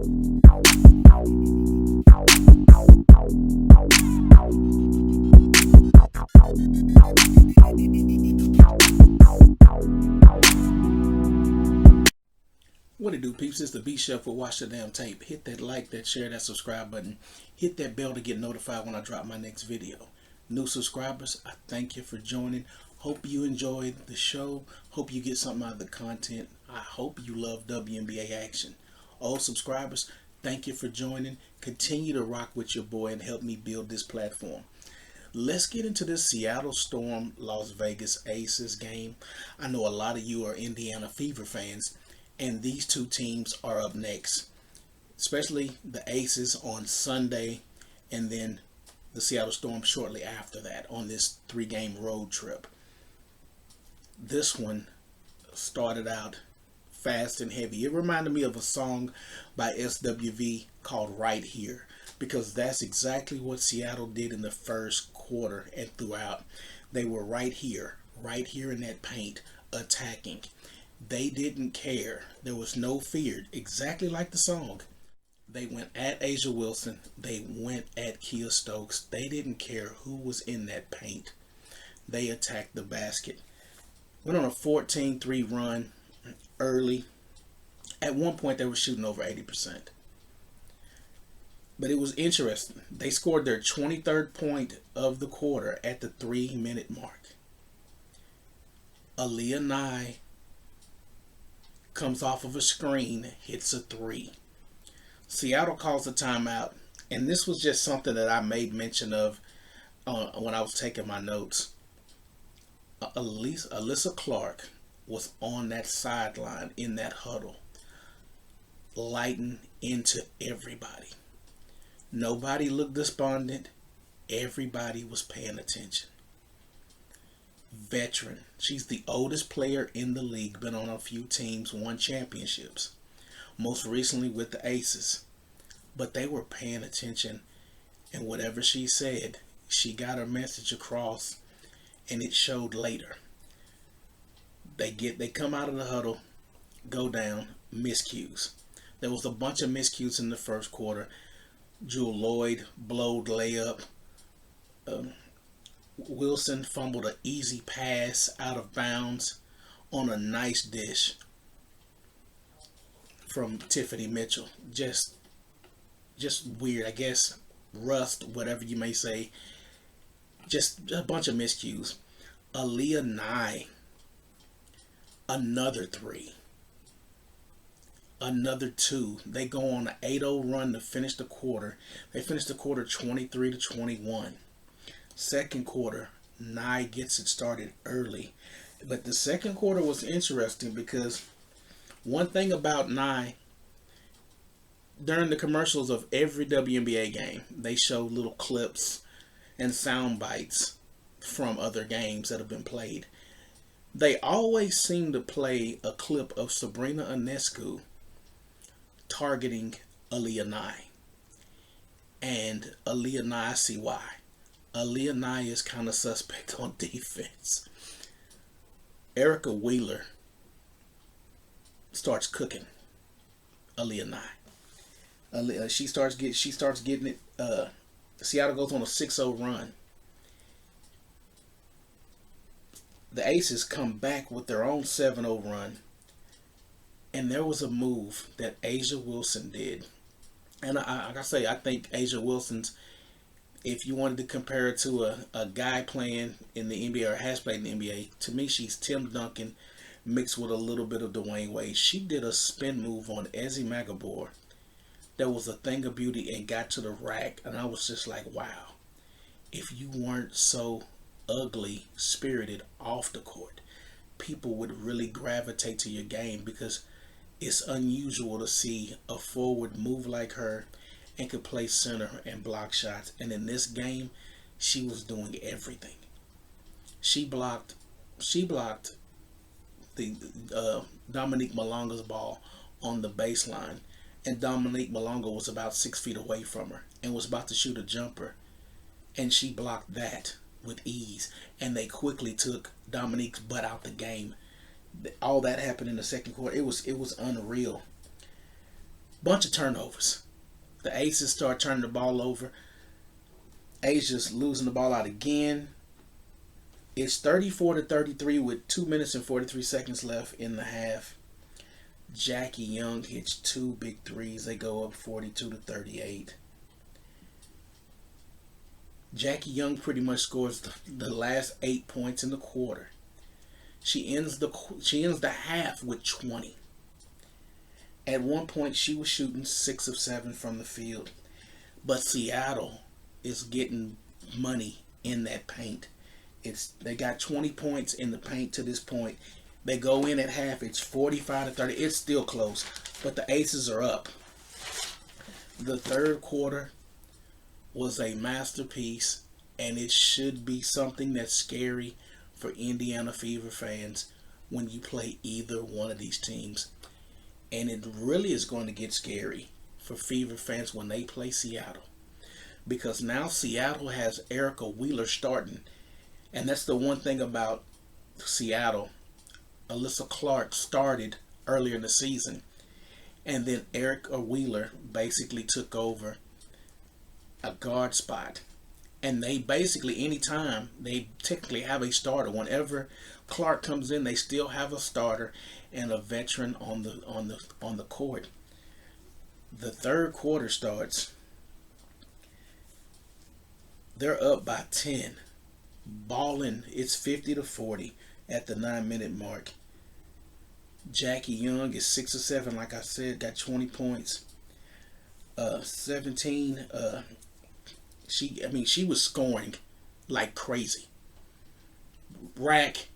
What it do, peeps? It's the B Chef with Watch the Damn Tape. Hit that like, that share, that subscribe button. Hit that bell to get notified when I drop my next video. New subscribers, I thank you for joining. Hope you enjoyed the show. Hope you get something out of the content. I hope you love WNBA action. Old subscribers, thank you for joining. Continue to rock with your boy and help me build this platform. Let's get into this Seattle Storm Las Vegas Aces game. I know a lot of you are Indiana Fever fans, and these two teams are up next, especially the Aces on Sunday, and then the Seattle Storm shortly after that on this 3-game road trip. This one started out fast and heavy. It reminded me of a song by SWV called Right Here, because that's exactly what Seattle did in the first quarter and throughout. They were right here in that paint, attacking. They didn't care. There was no fear. Exactly like the song. They went at A'ja Wilson. They went at Kia Stokes. They didn't care who was in that paint. They attacked the basket. Went on a 14-3 run early. At one point, they were shooting over 80%. But it was interesting. They scored their 23rd point of the quarter at the 3-minute mark. Aaliyah Nye comes off of a screen, hits a 3. Seattle calls a timeout, and this was just something that I made mention of when I was taking my notes. Alyssa Clark was on that sideline in that huddle, lighting into everybody. Nobody looked despondent. Everybody was paying attention. Veteran. She's the oldest player in the league, been on a few teams, won championships, most recently with the Aces. But they were paying attention, and whatever she said, she got her message across, and it showed later. They come out of the huddle, go down, miscues. There was a bunch of miscues in the first quarter. Jewel Lloyd blowed layup. Wilson fumbled an easy pass out of bounds on a nice dish from Tiffany Mitchell. Just weird, I guess. Rust, whatever you may say. Just a bunch of miscues. Aaliyah Nye, another 3. Another 2. They go on an 8-0 run to finish the quarter. They finished the quarter 23-21. Second quarter, Nye gets it started early. But the second quarter was interesting because one thing about Nye, during the commercials of every WNBA game, they show little clips and sound bites from other games that have been played. They always seem to play a clip of Sabrina Ionescu targeting Aaliyah Nye. And Aaliyah Nye, I see why. Aaliyah Nye is kind of suspect on defense. Erica Wheeler starts cooking Aaliyah Nye. She starts getting it. Seattle goes on a 6-0 run. The Aces come back with their own 7-0 run. And there was a move that A'ja Wilson did. And like I say, I think A'ja Wilson's, if you wanted to compare her to a guy playing in the NBA or has played in the NBA, to me she's Tim Duncan mixed with a little bit of Dwayne Wade. She did a spin move on Ezi Magabor that was a thing of beauty and got to the rack. And I was just like, wow. If you weren't so ugly spirited off the court, people would really gravitate to your game, because it's unusual to see a forward move like her and could play center and block shots. And in this game, she was doing everything. She blocked the Dominique Malonga's ball on the baseline, and Dominique Malonga was about 6 feet away from her and was about to shoot a jumper, and she blocked that with ease, and they quickly took Dominique's butt out the game. All that happened in the second quarter. It was unreal. Bunch of turnovers. The Aces start turning the ball over. Asia's losing the ball out again. It's 34-33 with 2 minutes and 43 seconds left in the half. Jackie Young hits two big threes. They go up 42-38. Jackie Young pretty much scores the last 8 points in the quarter. She ends the half with 20. At one point, she was shooting 6 of 7 from the field, but Seattle is getting money in that paint. They got 20 points in the paint to this point. They go in at half. It's 45-30. It's still close, but the Aces are up. The third quarter was a masterpiece, and it should be something that's scary for Indiana Fever fans when you play either one of these teams. And it really is going to get scary for Fever fans when they play Seattle, because now Seattle has Erica Wheeler starting. And that's the one thing about Seattle. Alyssa Clark started earlier in the season, and then Erica Wheeler basically took over a guard spot. And they basically, anytime they technically have a starter, whenever Clark comes in, they still have a starter and a veteran on the court. The third quarter starts. They're up by 10. Balling, it's 50-40 at the 9-minute mark. Jackie Young is 6 of 7, like I said, got 20 points. 17. She was scoring like crazy. Rack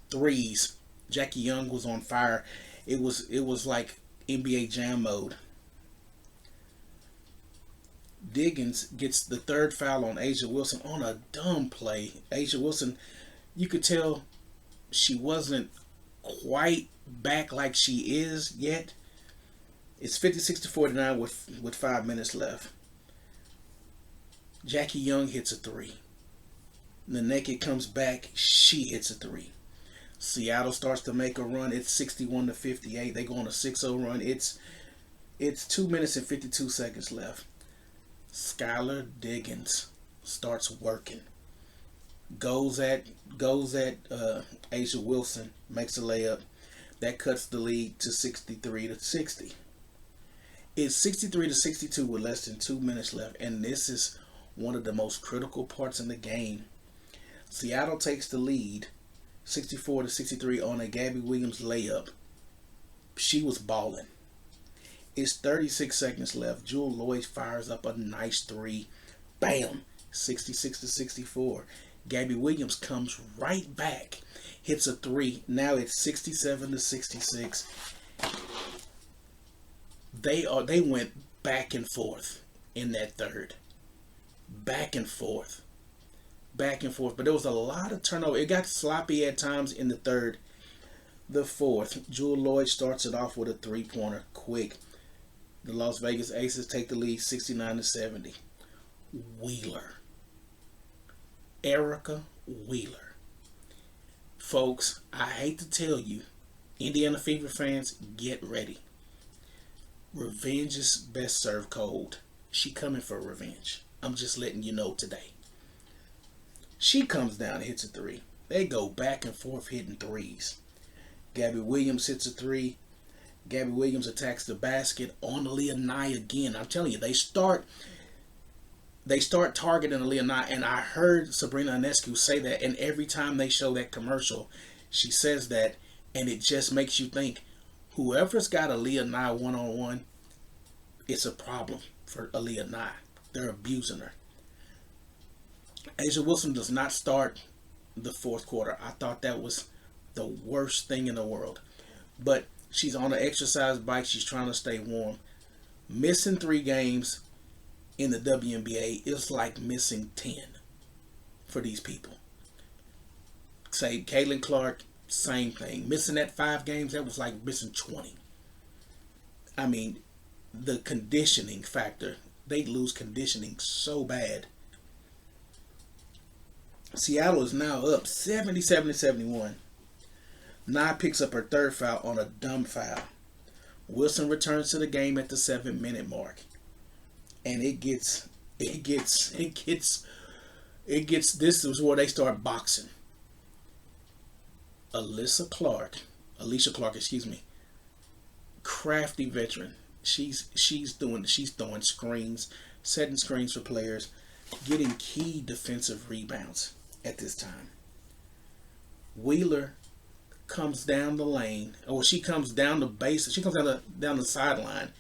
threes. Jackie Young was on fire. It was like NBA Jam mode. Diggins gets the third foul on A'ja Wilson on a dumb play. A'ja Wilson, you could tell she wasn't quite back like she is yet. It's 56-49 with 5 minutes left. Jackie Young hits a three. Naneke comes back. She hits a three. Seattle starts to make a run. It's 61-58. They go on a 6-0 run. It's 2 minutes and 52 seconds left. Skylar Diggins starts working. Goes at A'ja Wilson, makes a layup. That cuts the lead to 63-60. It's 63-62 with less than 2 minutes left, and this is one of the most critical parts in the game. Seattle takes the lead 64-63 on a Gabby Williams layup. She was balling. It's 36 seconds left. Jewel Lloyd fires up a nice three. Bam! 66-64. Gabby Williams comes right back, hits a three. Now it's 67-66. They went back and forth in that third. Back and forth. But there was a lot of turnover. It got sloppy at times in the third. The fourth, Jewel Lloyd starts it off with a three-pointer quick. The Las Vegas Aces take the lead 69-70. Wheeler. Erica Wheeler. Folks, I hate to tell you, Indiana Fever fans, get ready. Revenge is best served cold. She coming for revenge. I'm just letting you know today. She comes down and hits a three. They go back and forth hitting threes. Gabby Williams hits a three. Gabby Williams attacks the basket on Aaliyah Nye again. I'm telling you, they start targeting Aaliyah Nye, and I heard Sabrina Ionescu say that, and every time they show that commercial, she says that, and it just makes you think, whoever's got Aaliyah Nye one-on-one, it's a problem for Aaliyah Nye. They're abusing her. A'ja Wilson does not start the fourth quarter. I thought that was the worst thing in the world. But she's on an exercise bike. She's trying to stay warm. Missing 3 games in the WNBA is like missing 10 for these people. Say Caitlin Clark, same thing. Missing that 5 games, that was like missing 20. I mean, the conditioning factor. They lose conditioning so bad. Seattle is now up 77-71. Nye picks up her third foul on a dumb foul. Wilson returns to the game at the 7-minute mark, and it gets. This is where they start boxing. Alicia Clark, excuse me, crafty veteran. She's throwing screens, setting screens for players, getting key defensive rebounds at this time. Wheeler comes down the lane, or she comes down the base. She comes down the sideline,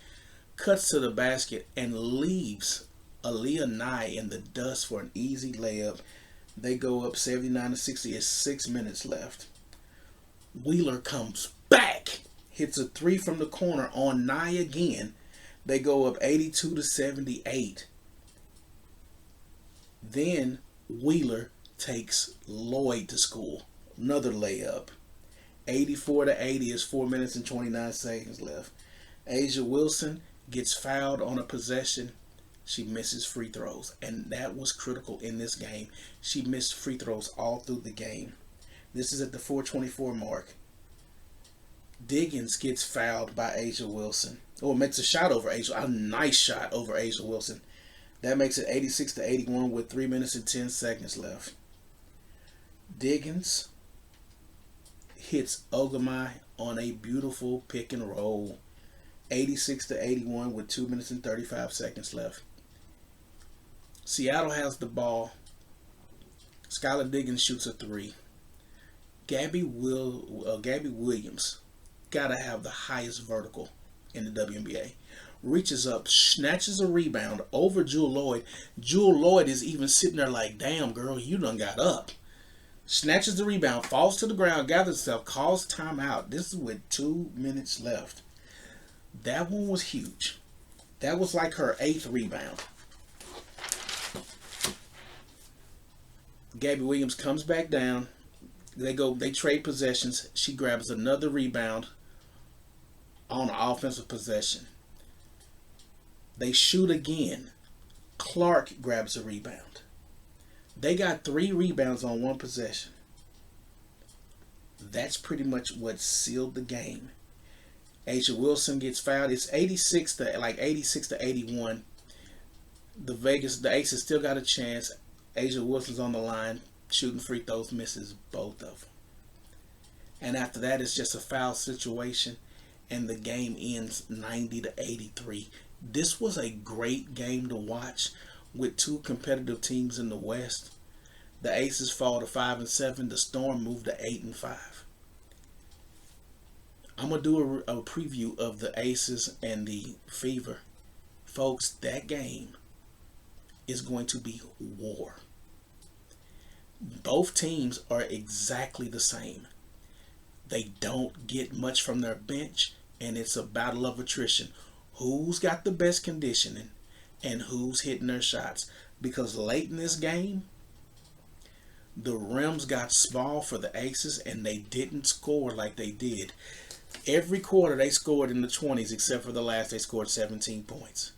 cuts to the basket, and leaves Aaliyah Nye in the dust for an easy layup. They go up 79-60. It's 6 minutes left. Wheeler comes back, hits a three from the corner on Nye again. They go up 82-78. Then Wheeler takes Lloyd to school. Another layup. 84-80 is 4 minutes and 29 seconds left. A'ja Wilson gets fouled on a possession. She misses free throws, and that was critical in this game. She missed free throws all through the game. This is at the 4:24 mark. Diggins gets fouled by A'ja Wilson. Makes a shot over A'ja. A nice shot over A'ja Wilson. That makes it 86-81 with 3 minutes and 10 seconds left. Diggins hits Ogumai on a beautiful pick and roll. 86-81 with 2 minutes and 35 seconds left. Seattle has the ball. Skylar Diggins shoots a three. Gabby Williams, gotta have the highest vertical in the WNBA. Reaches up, snatches a rebound over Jewel Lloyd. Jewel Lloyd is even sitting there like, damn girl, you done got up. Snatches the rebound, falls to the ground, gathers herself, calls timeout. This is with 2 minutes left. That one was huge. That was like her 8th rebound. Gabby Williams comes back down. They trade possessions. She grabs another rebound on an offensive possession. They shoot again. Clark grabs a rebound. They got 3 rebounds on one possession. That's pretty much what sealed the game. A'ja Wilson gets fouled. It's 86-81. The Aces still got a chance. A'ja Wilson's on the line, shooting free throws, misses both of them. And after that, it's just a foul situation, and the game ends 90-83. This was a great game to watch with 2 competitive teams in the West. The Aces fall to 5-7. The Storm moved to 8-5. I'm going to do a preview of the Aces and the Fever. Folks, that game is going to be war. Both teams are exactly the same. They don't get much from their bench, and it's a battle of attrition. Who's got the best conditioning and who's hitting their shots? Because late in this game, the rims got small for the Aces, and they didn't score like they did. Every quarter they scored in the 20s, except for the last. They scored 17 points.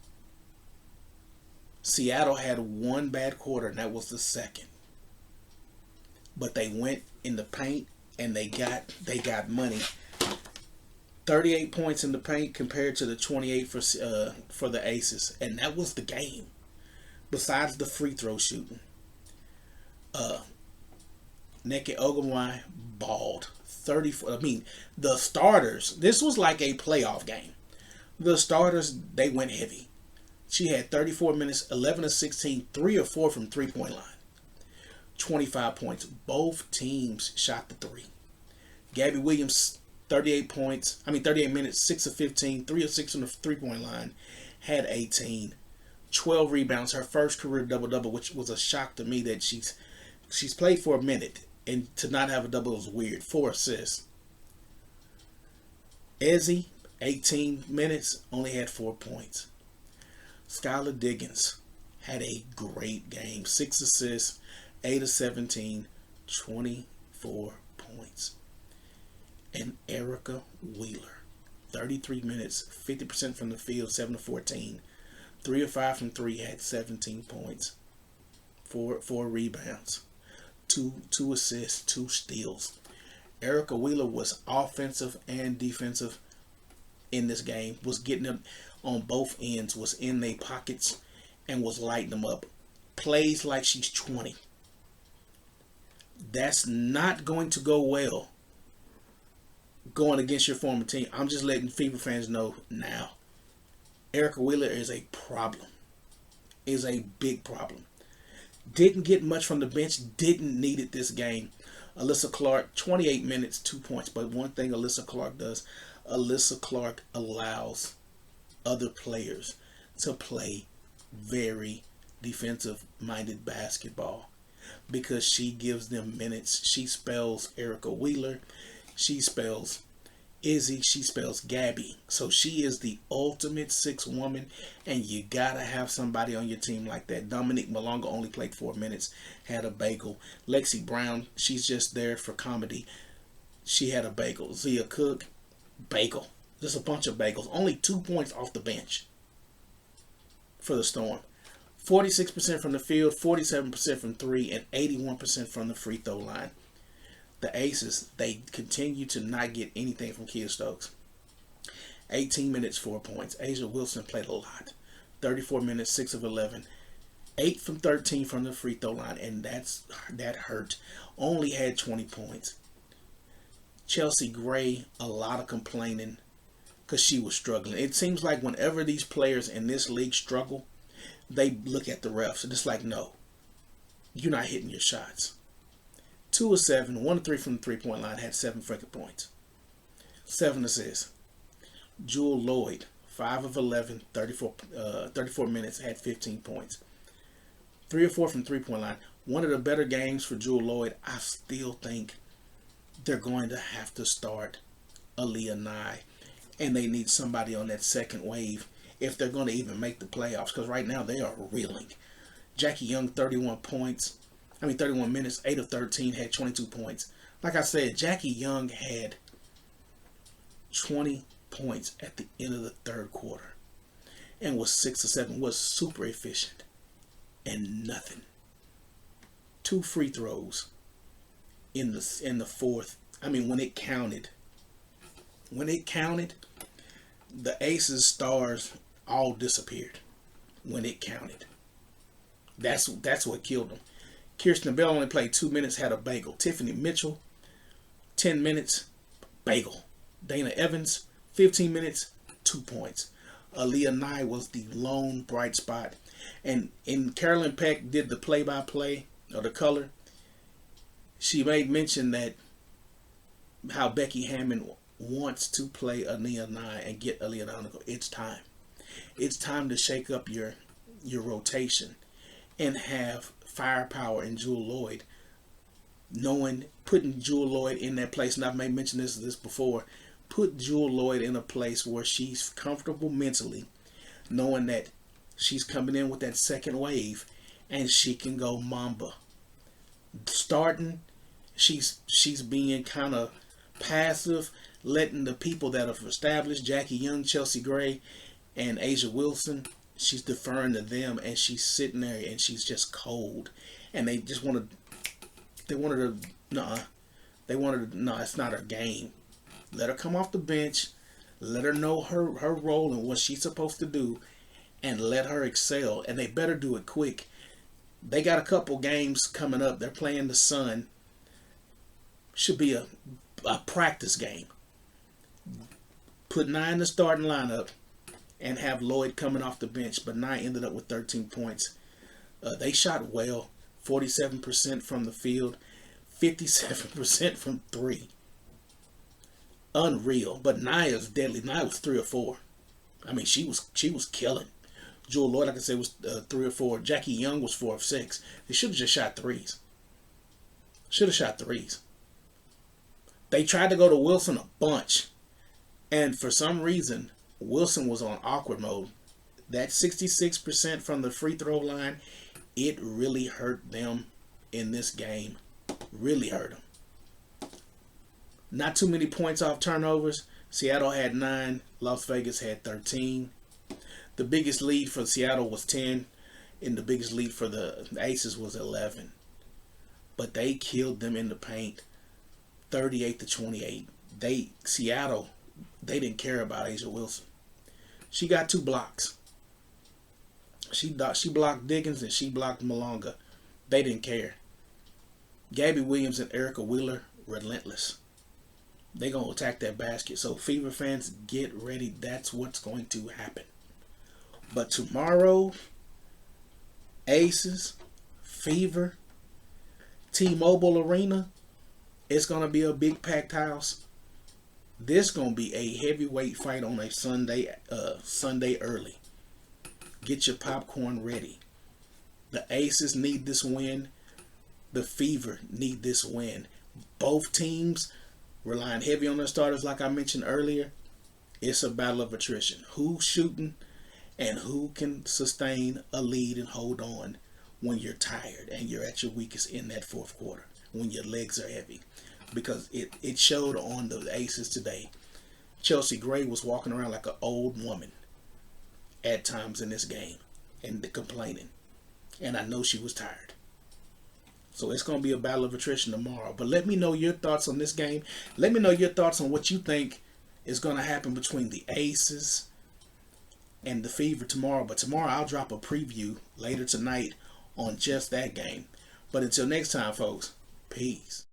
Seattle had one bad quarter, and that was the second. But they went in the paint and they got money. 38 points in the paint compared to the 28 for the Aces, and that was the game. Besides the free throw shooting, Nneka Ogumai balled 34. The starters. This was like a playoff game. The starters, they went heavy. She had 34 minutes, 11 of 16, 3 of 4 from 3-point line. 25 points. Both teams shot the three. Gabby Williams, 38 minutes, 6 of 15, 3 of 6 from the 3-point line, had 18. 12 rebounds, her first career double-double, which was a shock to me that she's played for a minute, and to not have a double was weird. 4 assists. Ezzy, 18 minutes, only had 4 points. Skylar Diggins had a great game. 6 assists, 8 of 17, 24 points. And Erica Wheeler, 33 minutes, 50% from the field, 7 of 14. 3 of 5 from 3, had 17 points. 4 rebounds. 2 assists, 2 steals. Erica Wheeler was offensive and defensive in this game, was getting them on both ends, was in their pockets, and was lighting them up. Plays like she's 20. That's not going to go well going against your former team. I'm just letting Fever fans know now. Erica Wheeler is a problem. Is a big problem. Didn't get much from the bench. Didn't need it this game. Alyssa Clark, 28 minutes, 2 points. But one thing Alyssa Clark does, Alyssa Clark allows other players to play very defensive-minded basketball because she gives them minutes. She spells Erica Wheeler. She spells Izzy. She spells Gabby. So she is the ultimate sixth woman, and you gotta have somebody on your team like that. Dominique Malonga only played 4 minutes, had a bagel. Lexi Brown, she's just there for comedy. She had a bagel. Zia Cook, bagel. Just a bunch of bagels. Only 2 points off the bench for the Storm. 46% from the field, 47% from three, and 81% from the free throw line. The Aces, they continue to not get anything from Kia Stokes. 18 minutes, 4 points. Asia Wilson played a lot. 34 minutes, 6 of 11. 8 from 13 from the free throw line, and that hurt. Only had 20 points. Chelsea Gray, a lot of complaining because she was struggling. It seems like whenever these players in this league struggle, they look at the refs and it's like, no, you're not hitting your shots. 2 of 7, 1 of 3 from the three-point line, had 7 freaking points. 7 assists. Jewel Lloyd, 5 of 11, 34 minutes, had 15 points. 3 or 4 from three-point line. One of the better games for Jewel Lloyd. I still think they're going to have to start Aaliyah Nye, and they need somebody on that second wave if they're going to even make the playoffs, because right now they are reeling. Jackie Young, 31 minutes, 8 of 13, had 22 points. Like I said, Jackie Young had 20 points at the end of the third quarter and was 6 of 7, was super efficient, and nothing. 2 free throws in the fourth. When it counted. When it counted, the Aces stars all disappeared when it counted. That's what killed them. Kirsten Bell only played 2 minutes, had a bagel. Tiffany Mitchell, 10 minutes, bagel. Dana Evans, 15 minutes, 2 points. Aaliyah Nye was the lone bright spot. And Carolyn Peck did the play-by-play of the color. She made mention that how Becky Hammond wants to play Aaliyah Nye and get Aaliyah Nye to go. It's time. It's time to shake up your rotation and have firepower in Jewel Lloyd. Putting Jewel Lloyd in that place, and I've made mention this before, put Jewel Lloyd in a place where she's comfortable mentally, knowing that she's coming in with that second wave and she can go Mamba. Starting, she's being kind of passive, letting the people that have established, Jackie Young, Chelsea Gray, and Asia Wilson, she's deferring to them, and she's sitting there and she's just cold. And they wanted it's not her game. Let her come off the bench, let her know her role and what she's supposed to do, and let her excel. And they better do it quick. They got a couple games coming up. They're playing the Sun. Should be a practice game. Put Nye in the starting lineup and have Lloyd coming off the bench, but Nye ended up with 13 points. They shot well, 47% from the field, 57% from three. Unreal, but Nye is deadly. Nye was 3 or 4. She was killing. Jewel Lloyd, like I said, was 3 or 4. Jackie Young was 4 of 6. They should have just shot threes. They tried to go to Wilson a bunch, and for some reason, Wilson was on awkward mode. That 66% from the free throw line, it really hurt them in this game. Really hurt them. Not too many points off turnovers. Seattle had 9. Las Vegas had 13. The biggest lead for Seattle was 10. And the biggest lead for the Aces was 11. But they killed them in the paint. 38-28. Seattle They didn't care about Asia Wilson. She got 2 blocks. She blocked Diggins and she blocked Malonga. They didn't care. Gabby Williams and Erica Wheeler, relentless. They gonna attack that basket. So Fever fans, get ready. That's what's going to happen. But tomorrow, Aces, Fever, T-Mobile Arena, it's gonna be a big packed house. This gonna be a heavyweight fight on a Sunday early. Get your popcorn ready. The Aces need this win. The Fever need this win. Both teams relying heavy on their starters, like I mentioned earlier. It's a battle of attrition. Who's shooting and who can sustain a lead and hold on when you're tired and you're at your weakest in that fourth quarter, when your legs are heavy. Because it showed on the Aces today. Chelsea Gray was walking around like an old woman at times in this game and complaining. And I know she was tired. So it's going to be a battle of attrition tomorrow. But let me know your thoughts on this game. Let me know your thoughts on what you think is going to happen between the Aces and the Fever tomorrow. But tomorrow I'll drop a preview later tonight on just that game. But until next time, folks, peace.